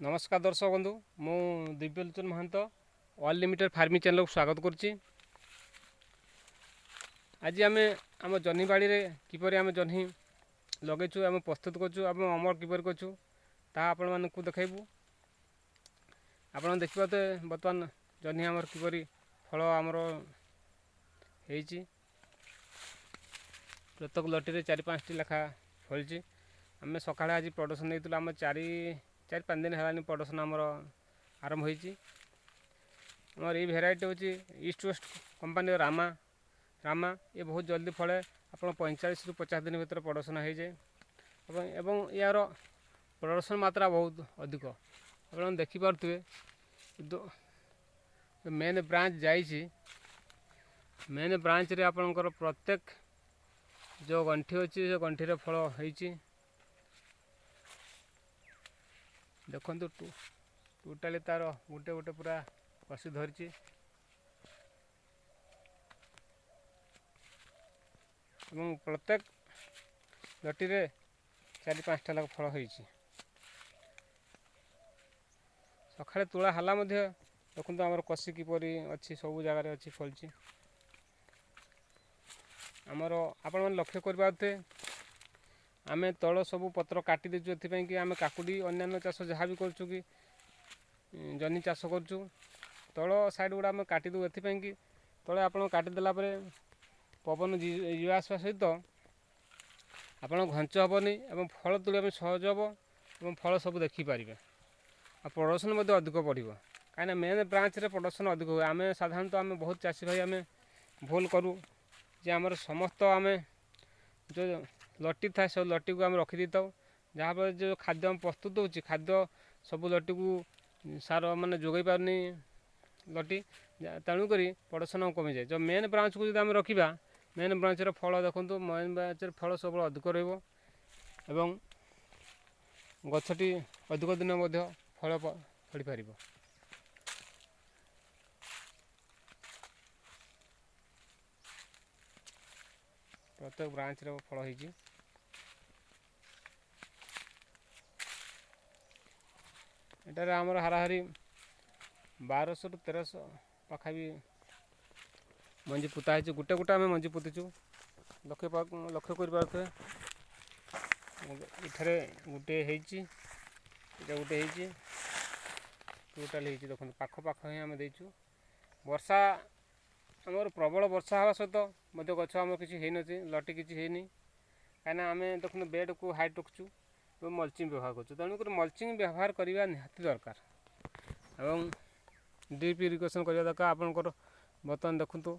नमस्कार दर्शक बंधु मु दिव्यलोचन महंत ऑल लिमिटेड फार्मिंग चैनल को स्वागत करुच्ची। आज आम आम जह्नी बाड़ी रे किपर आम जह्नी लगेचु आम प्रस्तुत करचु आम अमल किपर करचु ता आपण मानकु देखैबू। आपण देखिबाते वर्तमान जह्नी आमर किपरि फल आमर हेइची। प्रत्येक लटी रे 4-5 टी लेखा फलची। आम सकाळे आज प्रोडक्शन देइतु आम 4-5 दिन है प्रोडक्शन आमर आरंभ होइची। आमर ये भेराइटी होची east west company Rama Rama ये बहुत जल्दी फले आप 45 ରୁ 50 दिन भीतर प्रोडक्शन हो जाए एवं यार प्रोडक्शन मात्रा बहुत अधिक आप देखिपे। मेन ब्रांच जाइए मेन ब्रांच रे आपणकर प्रत्येक जो गंठी अच्छी से गंठी फल होइची देखु टोटाली तार गोटे गोटे पूरा कसी धरी प्रत्येक लटी रे 4-5 टा लाख फल होइची। सकाळे तुला हला देखु आमर कसी किपरि अच्छी सब जगार अच्छी फलची। आमर आपण मन लक्ष्य करबाते आमे तल सब पत्र काटी देचु एथिपई कि आमे काकुडी अन्य चाष जहाँ भी करचु कि जह्नी चाष करचु तल साइड गुड़ा आमे काटी दउ एथिपई कि तले आपण काटी देला परे पवन जीवा आसवा सहित आपण घंच हेनी और फल तुलिया सहज हम और फल सब देखिपारे आ प्रोडक्शन अधिक बढ़ो कहीं मेन ब्रांच रे प्रोडक्शन अधिक हुए। आम साधारणतः आम बहुत चाषी भाई आम भूल करूँ जे आमर समस्त आम जो लटी था सब लटी को आम रखी दी था जहाँफल जो खाद्य आम प्रस्तुत हो खाद्य सब लटी को सार माने जोगई पारनी लटी तेणुक प्रोडक्शन कमी जाए। जो मेन ब्रांच को जो आम रखा मेन ब्रांच फल देखो मेन ब्रांच फल सब अधिक रही गछटी अधिक दिन फल फड़ी पार। प्रत्येक ब्रांच रे फल होइची। एटारे आमर हाराहारी 1200 ରୁ 1300 पाखा भी मंजी पुता है। गोटे गोटे आम मंजी पुतीचु लक्ष्य कर पारे इठारे गोटे होइची गोटे होइची टोटाल होइची देखो पाख पाख ही आम देचु। वर्षा आमर प्रबल वर्षा हवा सहित मध्य गछ आम किसी है नथी लटी किसी हैनी कहीं आम देखो बेड को हाइट रखुचु और मल्चिंग व्यवहार कर तेणुक मल्चिंग व्यवहार करने निहाती दरकार और ड्रिप इरिगेशन करने दरकार। आपंकर बर्तमान देखु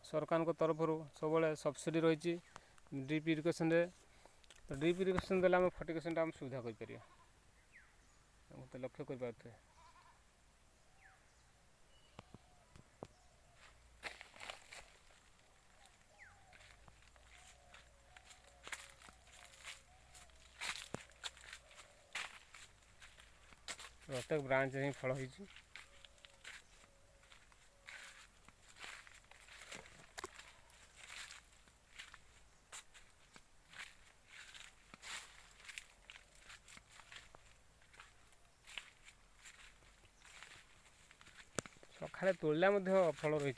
सरकार तरफ सब सब्सिडी रही ड्रिप इरिगेशन रे तो ड्रिप इरिगेशन देला आम फर्टिगेशन आम सुविधा कर लक्ष्य कर पारे। प्रत्येक ब्रांच ही फल होइची। सकाळे तोड़ला फल रही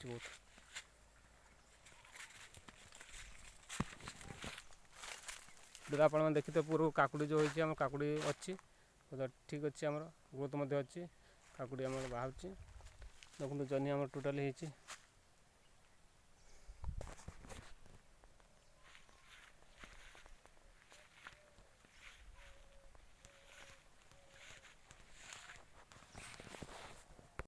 बहुत आप देखी तो पूर्व काकुड़ी जो होती है काकुड़ी अच्छी ठीक अच्छे आमर ग्रोथ अच्छी काकुड़ी आम बाहर देखो जह्नी आम टोटाली होती।